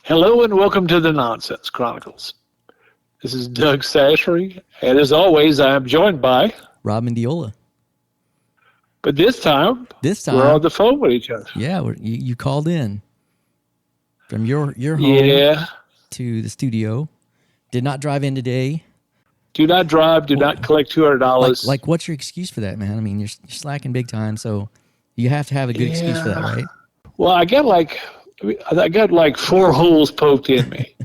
Hello and welcome to the Nonsense Chronicles. This is Doug Sashery, and as always, I am joined by Rob Mendiola. But this time we're on the phone with each other. Yeah, you called in from your home to the studio. Did not drive in today. Do not drive. Do not collect $200. Like, what's your excuse for that, man? I mean, you're slacking big time, so you have to have a good excuse for that, right? Well, I got like 4 holes poked in me.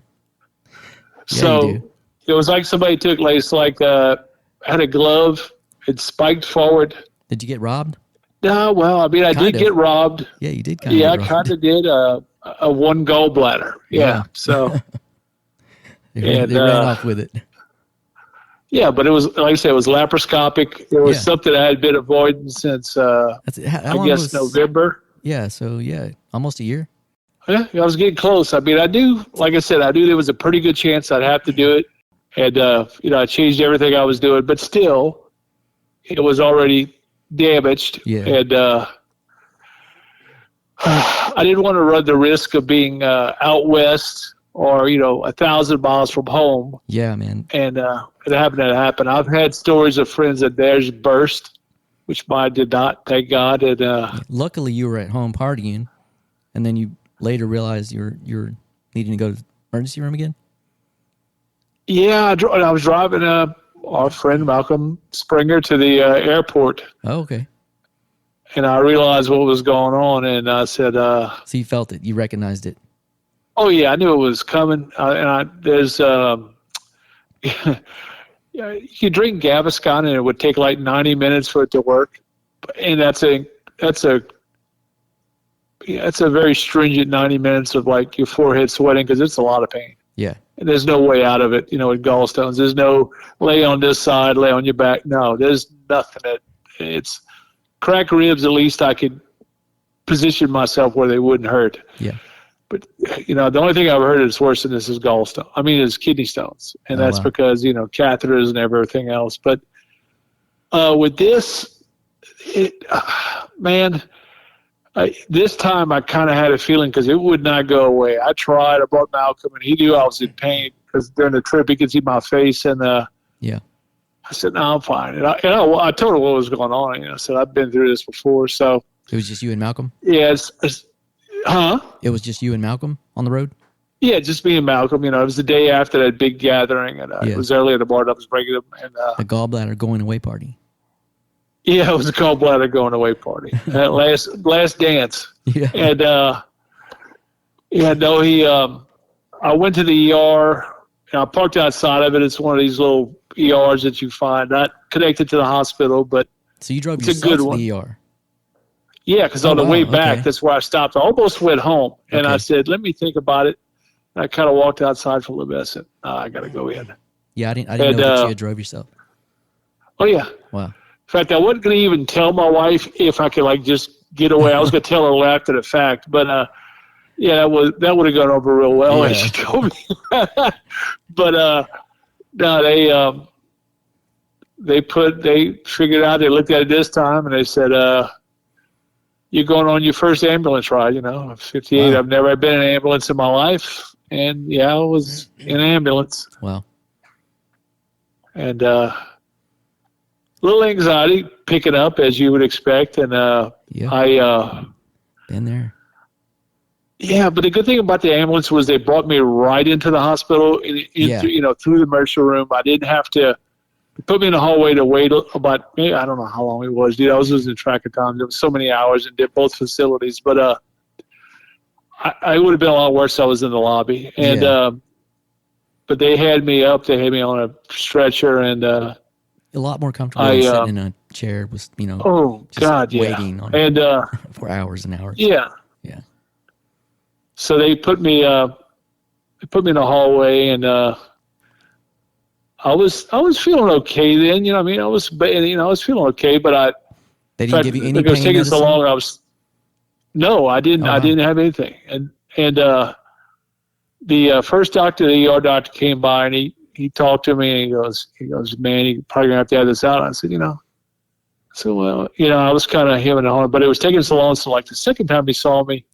So it was like somebody took had a glove, it spiked forward. Did you get robbed? No, well, I mean, I did get robbed. Yeah, you did kind of. Yeah, I kind of did. A 1 gallbladder. Yeah. So they ran off with it. Yeah, but it was, like I said, it was laparoscopic. It was something I had been avoiding since November. Yeah, so almost a year. Yeah, I was getting close. I mean, I knew there was a pretty good chance I'd have to do it. And, I changed everything I was doing, but still, it was already damaged. Yeah. And I didn't want to run the risk of being out west or, 1,000 miles from home. Yeah, man. And it happened to happen. I've had stories of friends that theirs burst, which mine did not, thank God. And luckily, you were at home partying, and then you later realized you're needing to go to the emergency room again? Yeah, I was driving our friend Malcolm Springer to the airport. Oh, okay. And I realized what was going on, and I said... so you felt it. You recognized it. Oh, yeah, I knew it was coming. There's... you drink Gaviscon, and it would take like 90 minutes for it to work. And that's a very stringent 90 minutes of like your forehead sweating because it's a lot of pain. Yeah. And there's no way out of it, with gallstones. There's no lay on this side, lay on your back. No, there's nothing. It's cracked ribs. At least I could position myself where they wouldn't hurt. Yeah. But, the only thing I've heard is worse than this is gallstone. I mean, it's kidney stones. And that's because, catheters and everything else. But with this, this time I kind of had a feeling because it would not go away. I tried. I brought Malcolm, and he knew I was in pain because during the trip he could see my face. And I said, "No, I'm fine." And I told her what was going on. I said, "I've been through this before." So it was just you and Malcolm? Yeah. It was just you and Malcolm on the road? Yeah, just me and Malcolm. It was the day after that big gathering, and it was early in the morning. I was bringing them. And, the gallbladder going away party. Yeah, it was a gallbladder going away party. last dance. Yeah. And I went to the ER, and I parked outside of it. It's one of these little ERs that you find, not connected to the hospital, but so you drove yourself to the ER? Yeah, because on the way back, that's where I stopped. I almost went home, and I said, "Let me think about it." And I kind of walked outside for a little bit. I said, "I got to go in." Yeah, I didn't know that you had drove yourself. Oh yeah. Wow. In fact, I wasn't going to even tell my wife if I could just get away. I was going to tell her after the fact, but that would have gone over real well as she told me. But no, they figured out. They looked at it this time, and they said, "You're going on your first ambulance ride." I'm 58. Wow. I've never been in an ambulance in my life, and I was in an ambulance. Wow. And little anxiety picking up as you would expect, and I been there. Yeah, but the good thing about the ambulance was they brought me right into the hospital, through the emergency room. I didn't have to put me in the hallway to wait about, maybe, I don't know how long it was. I was losing track of time. There was so many hours and did both facilities, but I would have been a lot worse if I was in the lobby. And but they had me up. They had me on a stretcher, and a lot more comfortable than sitting in a chair with, waiting on and for hours and hours. Yeah. Yeah. So they put me in the hallway, and I was feeling okay then. I was feeling okay, but they didn't give you any pain medicine? It was taking so long. I didn't. I didn't have anything, and the first doctor, the ER doctor, came by, and he talked to me, and he goes, "Man, you're probably gonna have to have this out." And I said, I was kind of hemming and hawing, but it was taking so long. So like the second time he saw me,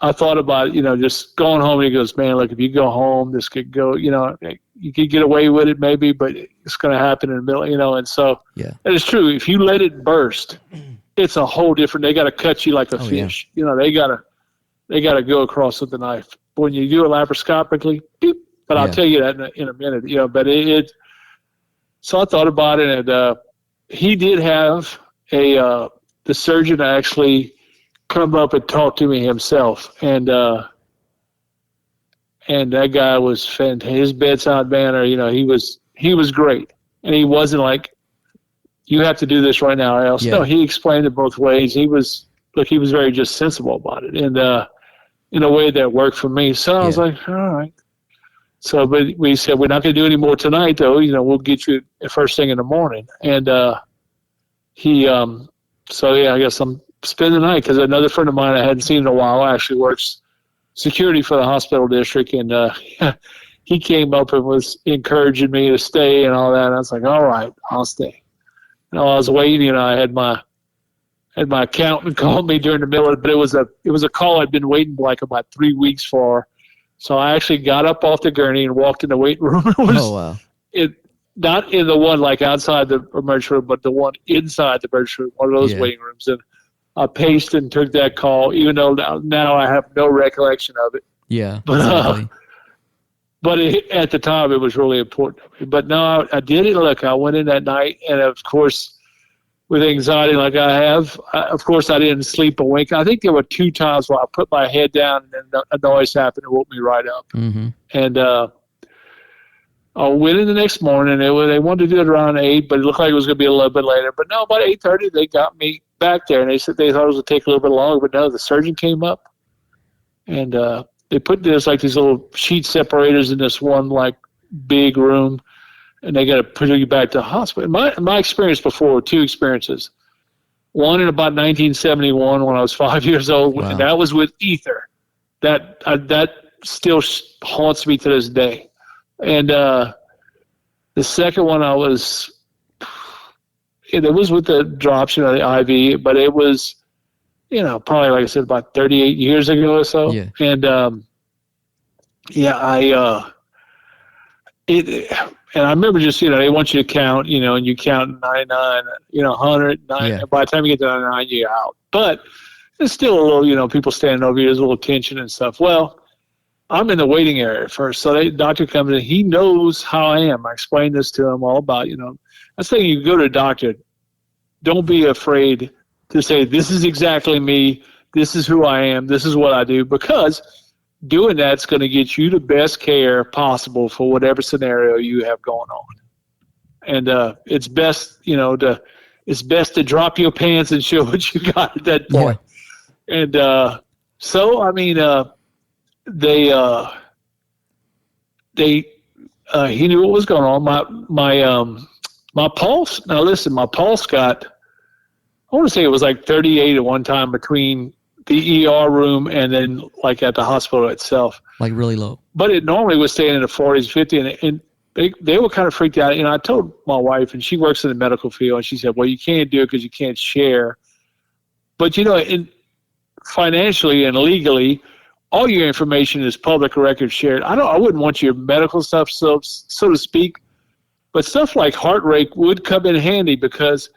I thought about, just going home. And he goes, man, look, if you go home, this could go, you could get away with it maybe, but it's going to happen in the middle, and so and it's true. If you let it burst, it's a whole different, they got to cut you like a fish. Yeah. They got to go across with the knife. But when you do it laparoscopically, beep, but I'll tell you that in a minute, but so I thought about it, and he did have the surgeon actually come up and talk to me himself, and that guy was fantastic. His bedside manner, he was great, and he wasn't like, you have to do this right now or else. No, he explained it both ways. He was very just sensible about it, and in a way that worked for me. So I was like, all right. So, but we said, we're not going to do any more tonight, though. We'll get you first thing in the morning. And he, I guess I'm spending the night, because another friend of mine I hadn't seen in a while actually works security for the hospital district, and he came up and was encouraging me to stay and all that. And I was like, all right, I'll stay. And while I was waiting, I had my accountant call me during the middle of it, but it was a call I'd been waiting like about 3 weeks for. So I actually got up off the gurney and walked in the waiting room. Not in the one like outside the emergency room, but the one inside the emergency room, one of those waiting rooms. And I paced and took that call, even though now I have no recollection of it. Yeah, but at the time it was really important. But no, I did it. Look, I went in that night, and of course, with anxiety like I have, of course I didn't sleep a wink. I think there were 2 times where I put my head down and a noise happened and woke me right up. Mm-hmm. And I went in the next morning. They wanted to do it around 8, but it looked like it was going to be a little bit later. But no, about 8:30 they got me back there, and they said they thought it was going to take a little bit longer. But no, the surgeon came up, and they put these little sheet separators in this one like big room, and they got to put you back to the hospital. My experience before, 2 experiences. One in about 1971 when I was 5 years old, and that was with ether. That still haunts me to this day. And the second one it was with the drops, the IV, but it was, probably, like I said, about 38 years ago or so. Yeah. And and I remember just, they want you to count, and you count 99, 100, 90. Yeah. By the time you get to 99, you're out. But there's still a little, people standing over you. There's a little tension and stuff. Well, I'm in the waiting area first. So the doctor comes in. He knows how I am. I explained this to him all about, that's the thing. You go to a doctor, don't be afraid to say, this is exactly me. This is who I am. This is what I do. Because doing that's going to get you the best care possible for whatever scenario you have going on. And it's best, it's best to drop your pants and show what you got at that point. Yeah. And so, I mean, he knew what was going on. My pulse. Now listen, my pulse got, I want to say it was like 38 at one time between the ER room and then like at the hospital itself. Like really low. But it normally was staying in the 40s, 50, and they were kind of freaked out. I told my wife, and she works in the medical field, and she said, well, you can't do it because you can't share. But, financially and legally, all your information is public record shared. I wouldn't want your medical stuff, so to speak, but stuff like heart rate would come in handy, because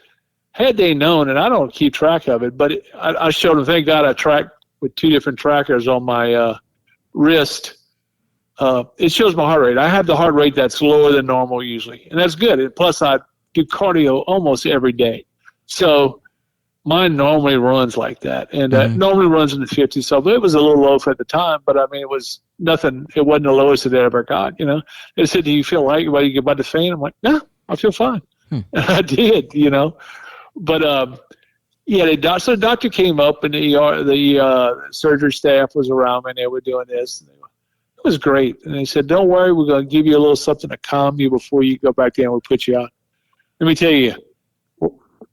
had they known, and I don't keep track of it, but I showed them, thank God I tracked with 2 different trackers on my wrist. It shows my heart rate. I have the heart rate that's lower than normal usually, and that's good. And plus, I do cardio almost every day. So mine normally runs like that, and normally runs in the 50s. So it was a little low for at the time, but I mean, it was nothing. It wasn't the lowest that I ever got. They said, do you feel like you get about to faint? I'm like, no, I feel fine. And I did, But so the doctor came up, and the surgery staff was around me, and they were doing this. And it was great. And they said, don't worry, we're going to give you a little something to calm you before you go back in. We'll put you out. Let me tell you,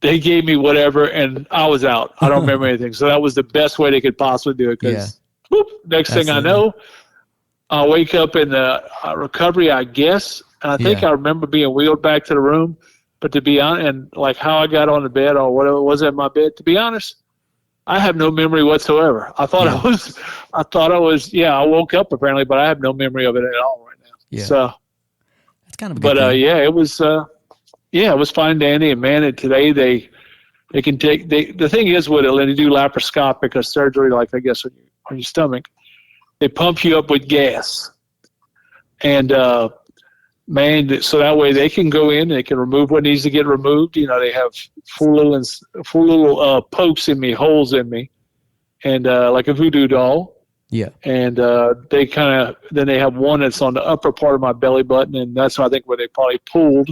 they gave me whatever, and I was out. I don't remember anything. So that was the best way they could possibly do it. Because next thing I know, I wake up in the recovery, I guess. And I think I remember being wheeled back to the room. But to be honest, and like how I got on the bed or whatever was at my bed, to be honest, I have no memory whatsoever. I thought I was, I woke up apparently, but I have no memory of it at all right now. Yeah. So that's kind of a good thing. it was, it was fine, Dandy. And man, today they can take, the thing is with it, when they do laparoscopic surgery, like I guess on your stomach, they pump you up with gas. And, man, so that way they can go in, they can remove what needs to get removed. They have four little pokes in me, holes in me, and like a voodoo doll. Yeah. And they then they have one that's on the upper part of my belly button, and that's I think where they probably pulled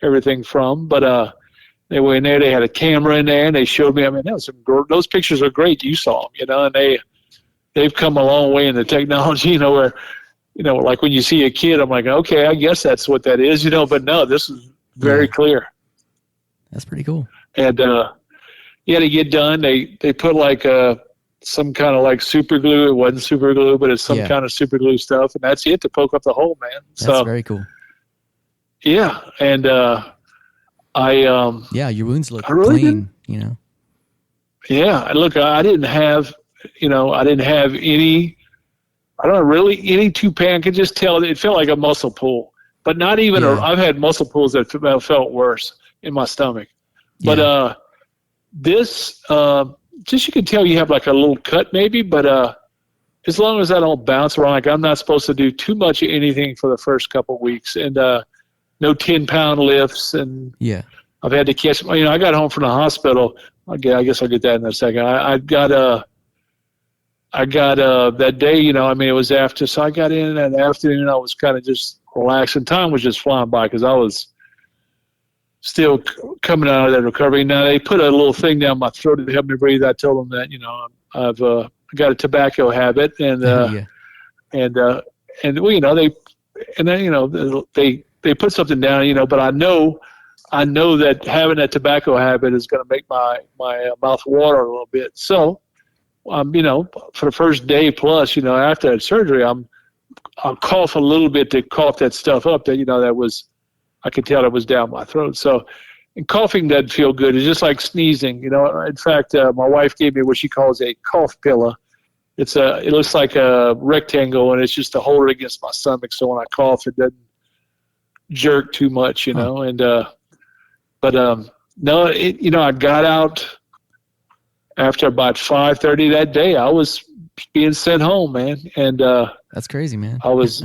everything from. But they were in there. They had a camera in there, and they showed me. I mean, those pictures are great. You saw them, and they've come a long way in the technology. Where like when you see a kid, I'm like, okay, I guess that's what that is. But no, this is very clear. That's pretty cool. And to get done, they put like some kind of like super glue. It wasn't super glue, but it's some kind of super glue stuff, and that's it to poke up the hole, man. That's very cool. Yeah, and your wounds look clean. Yeah, look, I didn't have any. I don't know, really any toupee. I could just tell it felt like a muscle pull, but not even. I've had muscle pulls that felt worse in my stomach, but this just you can tell you have like a little cut maybe, but as long as I don't bounce around, like I'm not supposed to do too much of anything for the first couple of weeks, and no 10-pound lifts, and I've had to catch. I got home from the hospital. I guess I'll get that in a second. I got that day, it was after, so I got in that afternoon. I was kind of just relaxing. Time was just flying by because I was still coming out of that recovery. Now they put a little thing down my throat to help me breathe. I told them that, I've got a tobacco habit, and they put something down, but I know that having that tobacco habit is going to make my mouth water a little bit. So, for the first day plus, after that surgery, I'll cough a little bit to cough that stuff up that, that was, I could tell it was down my throat. So, and coughing doesn't feel good. It's just like sneezing, In fact, my wife gave me what she calls a cough pillow. It looks like a rectangle, and it's just to hold it against my stomach. So when I cough, it doesn't jerk too much, no, I got out after about 5:30 that day. I was being sent home, man. And that's crazy, man. I was,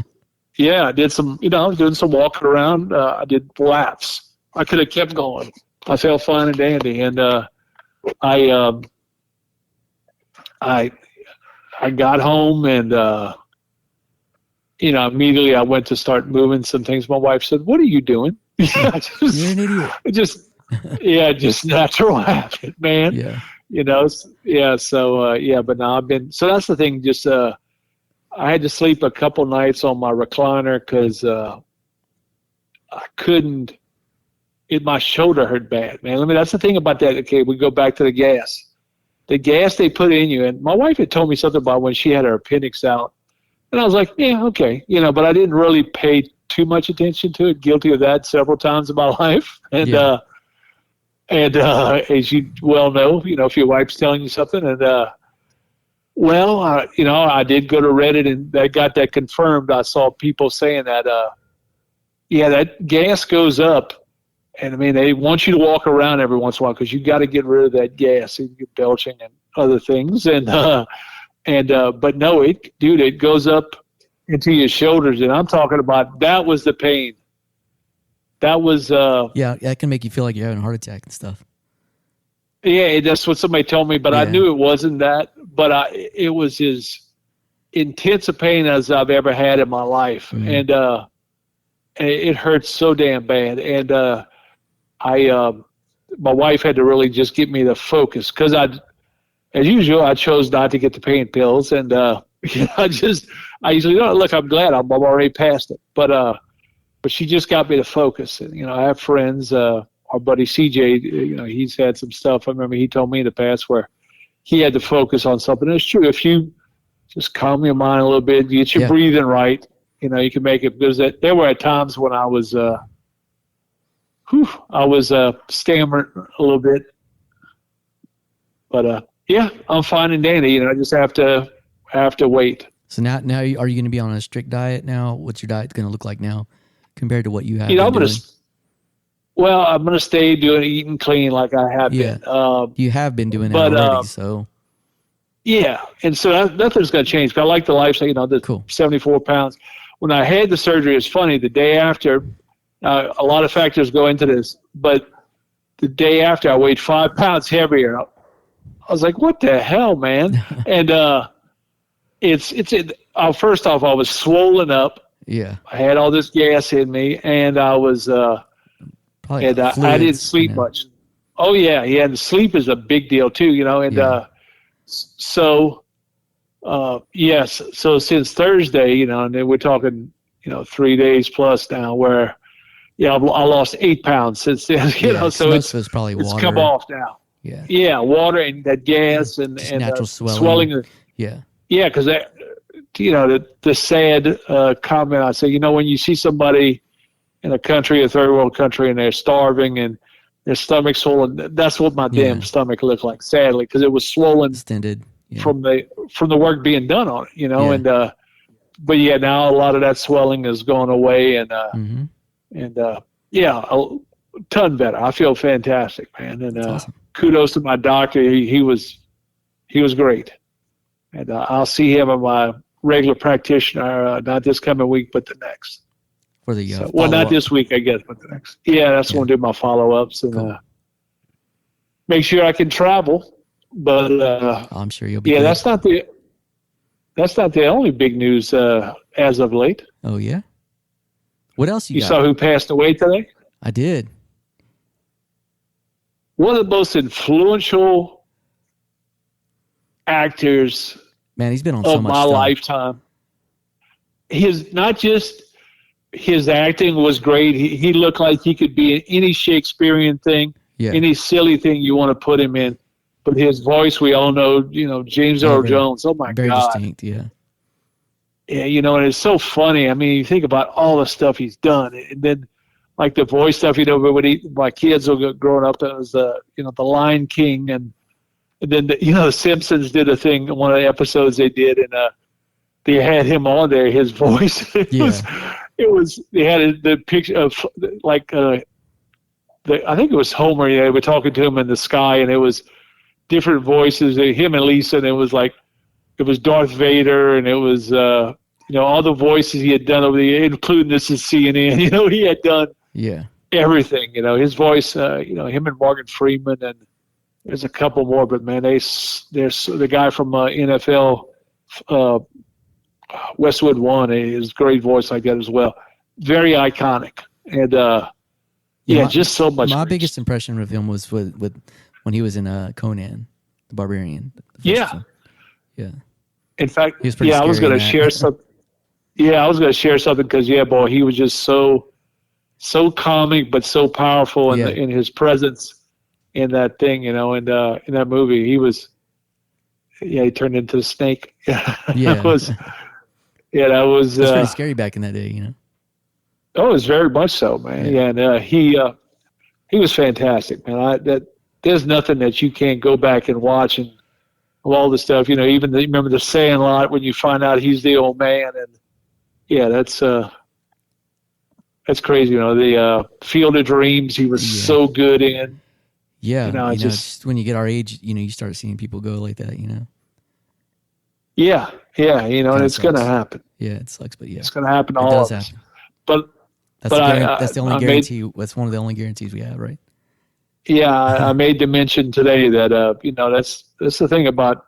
I did some, I was doing some walking around. I did laps. I could have kept going. I felt fine and dandy. And I got home, and immediately I went to start moving some things. My wife said, "What are you doing?" You're an idiot. Just natural habit, man. Yeah. But now so that's the thing. Just, I had to sleep a couple nights on my recliner because I couldn't, my shoulder hurt bad, man. That's the thing about that. Okay, we go back to the gas. The gas they put in you, and my wife had told me something about when she had her appendix out. And I was like, yeah, okay, but I didn't really pay too much attention to it. Guilty of that several times in my life. And, and as you well know, if your wife's telling you something, and I did go to Reddit, and I got that confirmed. I saw people saying that, that gas goes up, and they want you to walk around every once in a while because you got to get rid of that gas, and you're belching and other things, but no, it goes up into your shoulders, and I'm talking about that was the pain. That was that can make you feel like you're having a heart attack and stuff. Yeah, that's what somebody told me, but I knew it wasn't that. But it was as intense a pain as I've ever had in my life, and it hurts so damn bad. And my wife had to really just get me to focus because as usual, I chose not to get the pain pills, and I usually don't. Look, I'm glad I'm already past it, but she just got me to focus. And, I have friends, our buddy CJ, he's had some stuff. I remember he told me in the past where he had to focus on something. And it's true. If you just calm your mind a little bit, get your breathing right, you can make it. Because there were times when I was stammering a little bit. But Yeah, I'm fine and dandy. I just have to wait. So now are you going to be on a strict diet now? What's your diet going to look like now compared to what you have been doing? I'm going to stay eating clean like I have been. You have been doing that already, so. Yeah, and so nothing's going to change. But I like the lifestyle, the 74 pounds. When I had the surgery, it's funny, the day after, a lot of factors go into this, but the day after I weighed 5 pounds heavier. I was like, what the hell, man? And first off, I was swollen up. Yeah. I had all this gas in me, and I was I didn't sleep much. Oh yeah, and sleep is a big deal too, and yes. So since Thursday, and then we're talking, 3 days plus now, where I lost 8 pounds since then. So it's probably water. It's come off now. Yeah. Yeah, water and that gas and natural swelling. Yeah. Yeah, because the sad comment I say, when you see somebody in a third world country, and they're starving and their stomach's swollen, that's what my damn stomach looked like, sadly, because it was swollen, extended from the work being done on it, and but now a lot of that swelling is going away, and a ton better. I feel fantastic, man, and awesome. Kudos to my doctor. He was great, and I'll see him at my regular practitioner, not this coming week, but the next. For the not this week, I guess, but the next. Yeah, that's when I do my follow-ups and make sure I can travel. But I'm sure you'll be. Yeah, good. That's not the only big news as of late. Oh yeah. What else you got? Saw who passed away today? I did. One of the most influential actors, man, he's been on so much my stuff. lifetime. His acting was great. He looked like he could be in any Shakespearean thing, any silly thing you want to put him in. But his voice, we all know, James Earl Jones. Oh my God, very distinct, yeah. Yeah, and it's so funny. I mean, you think about all the stuff he's done, and then like the voice stuff. When my kids were growing up, that was the Lion King, and then the Simpsons did a thing. One of the episodes they did, and they had him on there. His voice, It was. They had the picture of I think it was Homer. They were talking to him in the sky, and it was different voices. Him and Lisa, and it was Darth Vader, and it was all the voices he had done over the years, including this is CNN. He had done everything. His voice. Him and Morgan Freeman, and there's a couple more. But man, there's the guy from NFL. Westwood One, his great voice like that as well. Very iconic, and just so much. My biggest impression of him was with when he was in Conan the Barbarian. Yeah. In fact, I was going to share something. Yeah, I was going to share something because boy, he was just so calming but so powerful in his presence in that thing, and in that movie, he was. He turned into a snake. It was. Yeah, that was. It was pretty scary back in that day, Oh, it was very much so, man. Yeah, and he was fantastic, man. There's nothing that you can't go back and watch, and all the stuff. Even remember the Sandlot when you find out he's the old man, and that's crazy. The Field of Dreams, he was so good in. Yeah, just when you get our age, you start seeing people go like that, Yeah, and it's going to happen. Yeah, it sucks, but it's going to happen to all of us. But that's the only guarantee. That's one of the only guarantees we have, right? Yeah, I made the mention today that that's the thing about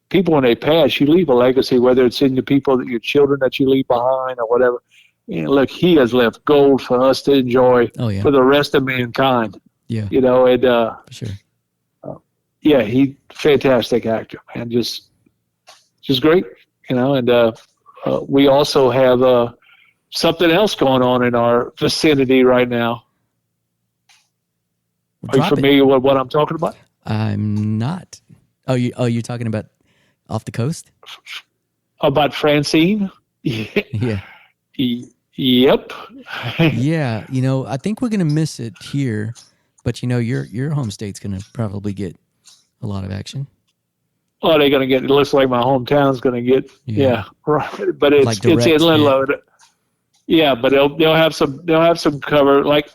people when they pass. You leave a legacy, whether it's in the people, your children that you leave behind, or whatever. Look, he has left gold for us to enjoy for the rest of mankind. Yeah, and for sure. He fantastic actor, and just great, and we also have something else going on in our vicinity right now. Are you familiar with what I'm talking about? I'm not. You're talking about off the coast? About Francine? Yeah. Yep. Yeah, I think we're going to miss it here, but your home state's going to probably get a lot of action. oh, they're going to get, it looks like my hometown's going to get, right. But it's, like it's inland load. Yeah, but they'll have some cover. Like,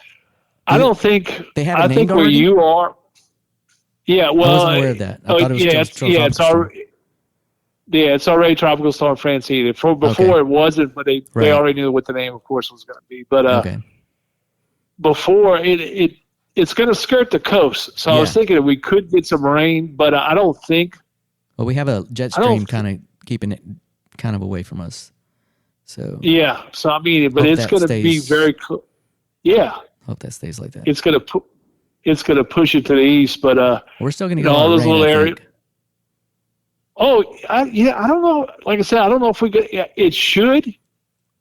I don't think, they have I think where already? you are. Yeah, well, I wasn't aware of that. I thought it was it's already. Yeah, it's already Tropical Storm Francine. Before it wasn't, but they already knew what the name, of course, was going to be. But before it's going to skirt the coast. So I was thinking that we could get some rain, but I don't think. Well, we have a jet stream kind of keeping it kind of away from us. So yeah, so I mean, but it's going to be very close. Yeah, hope that stays like that. It's going to push it to the east, but we're still going to get all those little areas. Oh, I don't know. Like I said, I don't know if we get. Yeah, it should,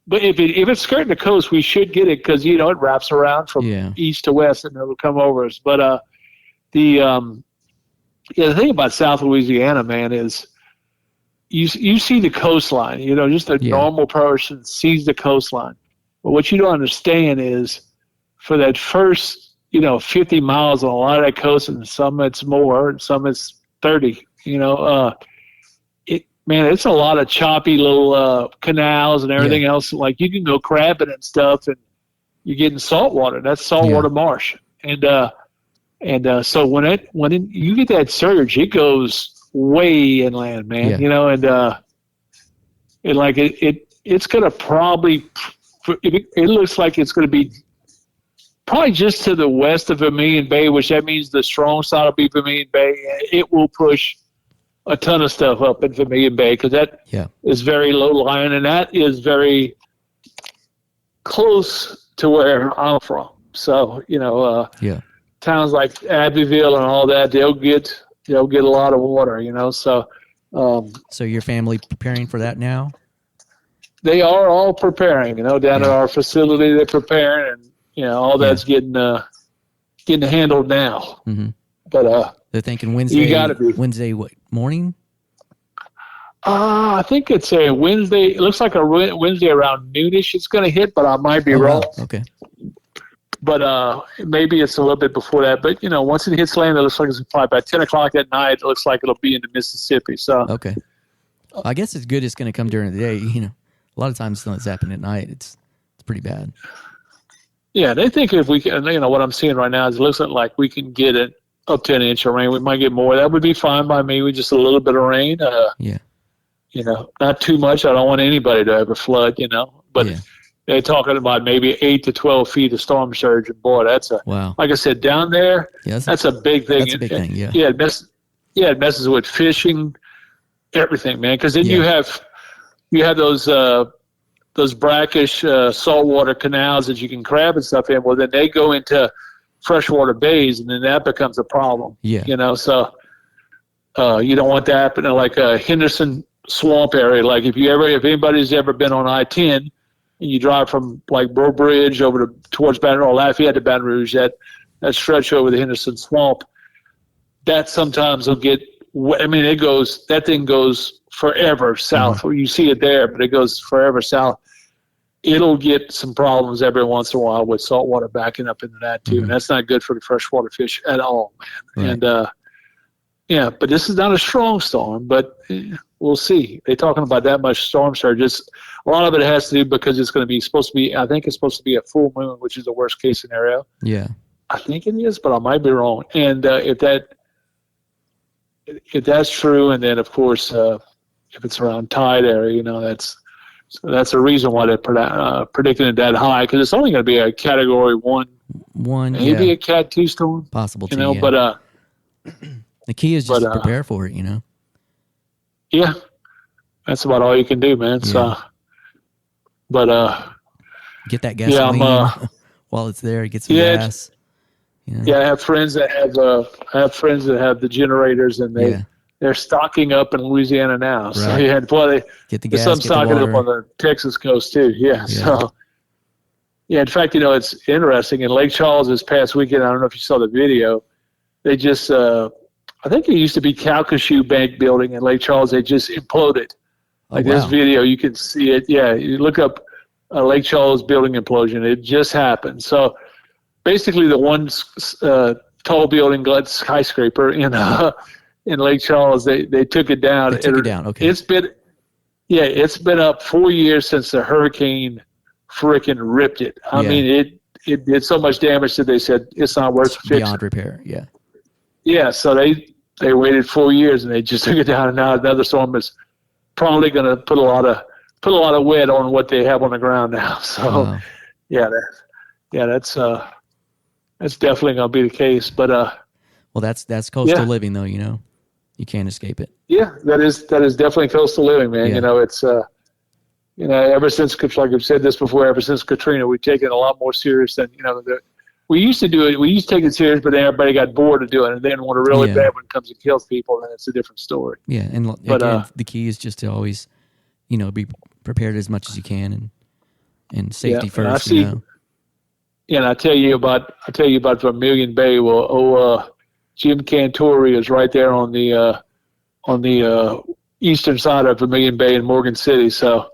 but if it's skirting the coast, we should get it because it wraps around from east to west and it'll come over us. But the thing about South Louisiana, man, is you see the coastline. Just a normal person sees the coastline. But what you don't understand is for that first 50 miles on a lot of that coast, and some it's more, and some it's 30. Man, it's a lot of choppy little canals and everything else. Like you can go crabbing and stuff, and you're getting salt water. That's saltwater marsh, and so when you get that surge, it goes way inland, man. It's gonna probably. It looks like it's gonna be probably just to the west of Vermilion Bay, which that means the strong side will be Vermilion Bay. It will push a ton of stuff up in Vermilion Bay because that is very low lying, and that is very close to where I'm from. So towns like Abbeville and all that, they'll get a lot of water. So so your family preparing for that now? They are all preparing. Down at our facility, they're preparing, and all that's getting handled now. Mm-hmm. But they're thinking Wednesday. You gotta be. Wednesday, what, morning? I think it's a Wednesday. It looks like a Wednesday around noonish. It's going to hit, but I might be wrong. Wow. Okay. But maybe it's a little bit before that. But once it hits land, it looks like it's probably by 10 o'clock at night. It looks like it'll be in the Mississippi. So okay. I guess it's good. It's going to come during the day. A lot of times when it's happening at night, it's pretty bad. Yeah, they think if we can, what I'm seeing right now is it looks like we can get it up to an inch of rain. We might get more. That would be fine by me with just a little bit of rain. Not too much. I don't want anybody to ever flood, But they're talking about maybe 8 to 12 feet of storm surge. And boy, that's wow. Like I said, down there, that's a big thing. That's a big thing, yeah. It messes with fishing, everything, man. Because then you have those brackish saltwater canals that you can crab and stuff in. Well, then they go into freshwater bays, and then that becomes a problem. So you don't want that happening like a Henderson swamp area. Like if anybody's ever been on I-10 and you drive from like Breaux Bridge over towards Baton Rouge, Lafayette to Baton Rouge, that stretch over the Henderson swamp, that sometimes will get. I mean, that thing goes forever south. Mm-hmm. You see it there, but it goes forever south. It'll get some problems every once in a while with saltwater backing up into that too, and that's not good for the freshwater fish at all, man. Right. And but this is not a strong storm, but we'll see. They're talking about that much storm surge. A lot of it has to do because it's supposed to be. I think it's supposed to be a full moon, which is the worst case scenario. Yeah, I think it is, but I might be wrong. And if that's true, and then of course if it's around tide area, that's the reason why they're predicting it that high, because it's only going to be a Category 1, maybe a Cat 2 storm. Possible, but the key is just to prepare for it, Yeah, that's about all you can do, man. So, but get that gasoline while it's there. Get some gas. Yeah, I have friends that have the generators, and they're stocking up in Louisiana now. Right. So get the gas, some stocking up on the Texas coast too. Yeah. So in fact, it's interesting. In Lake Charles this past weekend, I don't know if you saw the video. They just, I think it used to be Calcasieu Bank building in Lake Charles. They just imploded. This video, you can see it. Yeah, you look up Lake Charles building implosion. It just happened. So basically, the one tall building, skyscraper in Lake Charles. They took it down. They took it down. Okay. It's been up 4 years since the hurricane frickin' ripped it. I mean, it did so much damage that they said it's not worth fixing. Beyond repair. Yeah. Yeah. So they waited 4 years and they just took it down. And now another storm is probably going to put a lot of wet on what they have on the ground now. So that's definitely going to be the case. But well, that's coastal living, though. You can't escape it. Yeah, that is definitely coastal living, man. Yeah. It's ever since, like I've said this before, ever since Katrina, we've taken it a lot more serious than we used to do it. We used to take it serious, but then everybody got bored of doing it. And then when it really bad when it comes to kills people, then it's a different story. Yeah, and again, the key is just to always, be prepared as much as you can and safety first. And I tell you about Vermilion Bay. Well, Jim Cantori is right there on the eastern side of Vermilion Bay in Morgan City. So,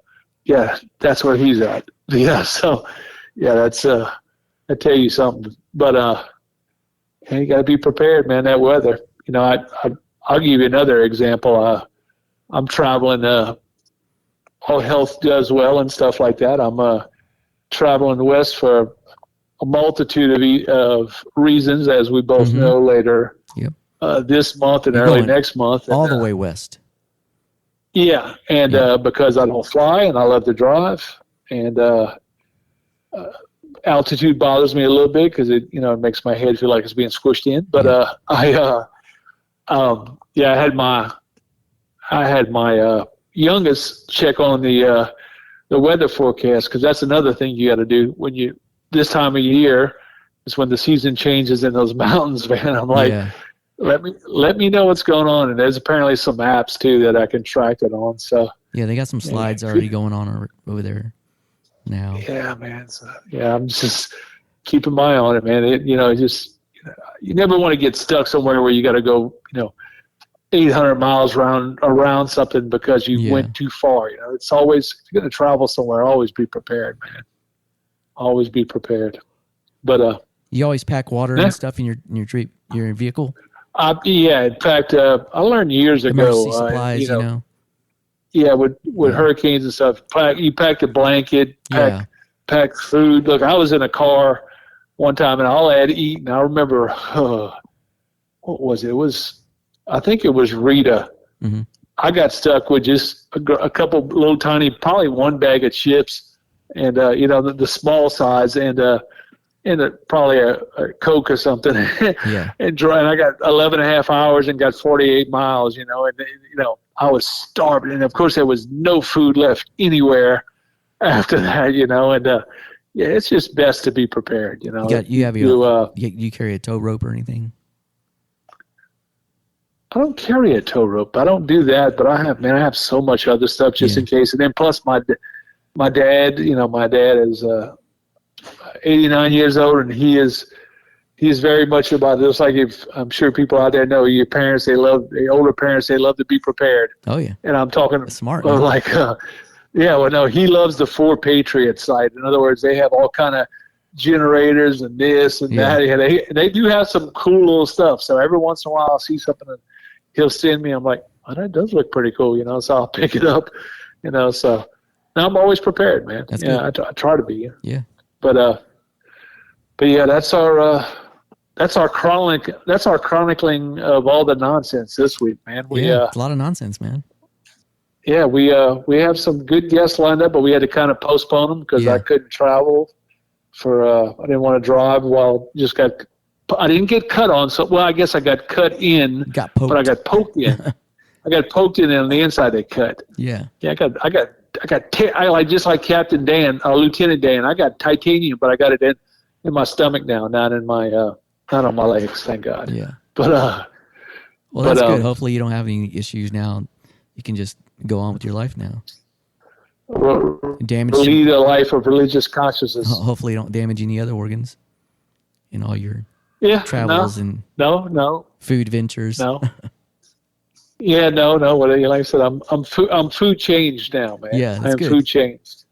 yeah, that's where he's at. Yeah, so that's I tell you something. But you got to be prepared, man. That weather. I'll give you another example. I'm traveling. All health does well and stuff like that. I'm traveling west for a multitude of reasons, as we both know later. Yep. This month and early next month. All the way west. Yeah, and because I don't fly and I love to drive, and altitude bothers me a little bit because it makes my head feel like it's being squished in. But I had my youngest check on the weather forecast, because that's another thing you got to do when this time of year is when the season changes in those mountains, man. I'm like, let me know what's going on. And there's apparently some apps too that I can track it on. So yeah, they got some slides already going on over there now. Yeah, man. So, I'm just keeping my eye on it, man. You never want to get stuck somewhere where you got to go, 800 miles around something because you went too far. It's always, if you're going to travel somewhere, always be prepared, man. Always be prepared. But you always pack water and stuff in your vehicle. In fact, I learned years ago. Emergency supplies, Yeah, with hurricanes and stuff. You pack a blanket, pack food. Look, I was in a car one time and all I had to eat, and I remember, what was it? I think it was Rita. Mm-hmm. I got stuck with just a couple little tiny, probably one bag of chips, and the small size, and probably a Coke or something. And I got 11 and a half hours and got 48 miles. And I was starving, and of course there was no food left anywhere after that. And it's just best to be prepared. You carry a tow rope or anything? I don't carry a tow rope. I don't do that, but I have so much other stuff just in case. And then plus my dad, my dad is 89 years old, and he's very much about this. Like, if I'm sure people out there know, your parents, the older parents, they love to be prepared. Oh yeah. And I'm talking That's smart. He loves the 4 Patriot site. In other words, they have all kind of generators and this and that. Yeah, they do have some cool little stuff. So every once in a while I'll see something and he'll send me. I'm like, oh, that does look pretty cool, so I'll pick it up, so now I'm always prepared, man. That's good. I try to be. Yeah. But yeah, that's our chronicling of all the nonsense this week, man. It's a lot of nonsense, man. Yeah, we have some good guests lined up, but we had to kind of postpone them because I couldn't travel I didn't want to drive I didn't get cut on, so I guess I got cut in, but I got poked in. I got poked in, and on the inside they cut. Yeah. Yeah, I just like Captain Dan, Lieutenant Dan. I got titanium, but I got it in my stomach now, not in my not on my legs, thank God. Yeah. But well, that's good. Hopefully, you don't have any issues now. You can just go on with your life now. Lead a life of religious consciousness. Hopefully, you don't damage any other organs in all your travels and food ventures. No. Yeah, no. Like I said, I'm food changed now, man. Yeah, that's I'm good. Food changed.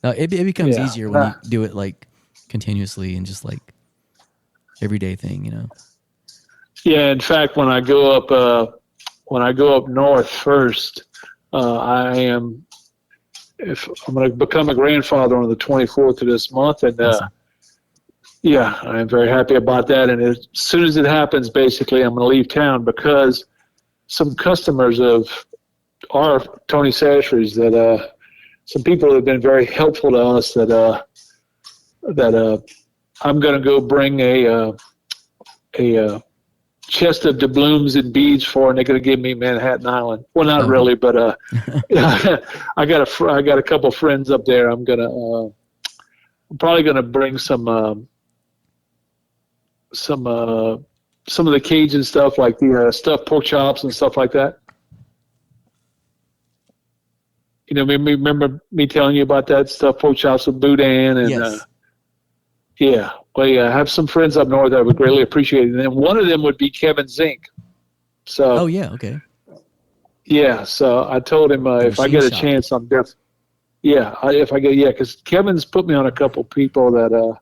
It becomes easier when you do it like continuously and just like everyday thing, Yeah, in fact, when I go up when I go up north first, I'm going to become a grandfather on the 24th of this month, and awesome. yeah, I'm very happy about that. And as soon as it happens, basically, I'm going to leave town because some customers of our Tony Sashery's that some people have been very helpful to us that I'm going to go bring a chest of doubloons and beads for, and they're going to give me Manhattan Island. Well, not really, but I got a couple friends up there. I'm probably going to bring some of the Cajun stuff, like the stuffed pork chops and stuff like that. You know, remember me telling you about that stuffed pork chops with boudin and yes. Yeah. Well, yeah, I have some friends up north that I would greatly appreciate it. And then one of them would be Kevin Zink. So. Oh yeah. Okay. Yeah. So I told him if I get a chance, I'm definitely. Yeah. Because Kevin's put me on a couple people that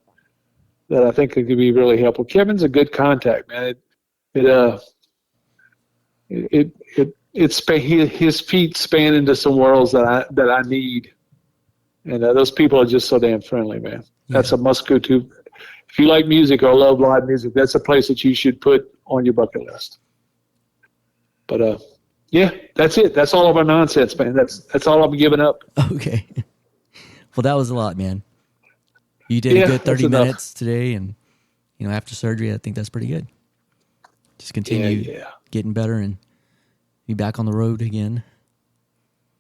I think could be really helpful. Kevin's a good contact, man. His feet span into some worlds that I need, and those people are just so damn friendly, man. Yeah. That's a must go to. If you like music or love live music, that's a place that you should put on your bucket list. But yeah, that's it. That's all of our nonsense, man. That's all I'm giving up. Okay. Well, that was a lot, man. You did a good 30 minutes today, and after surgery, I think that's pretty good. Just continue getting better and be back on the road again.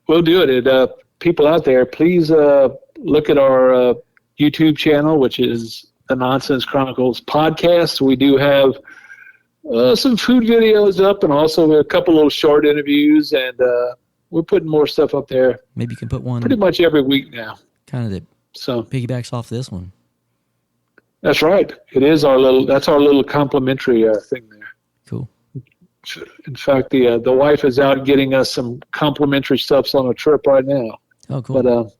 We'll do it. People out there, please look at our YouTube channel, which is the Nonsense Chronicles podcast. We do have some food videos up, and also a couple little short interviews, and we're putting more stuff up there. Maybe you can put one pretty much every week now. Kind of that piggybacks off this one. That's right. It is our little complimentary thing there. Cool. In fact, the wife is out getting us some complimentary stuff on a trip right now. Oh, cool. But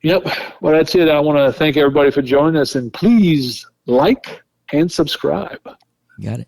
yep. Well, that's it. I want to thank everybody for joining us, and please like and subscribe. Got it.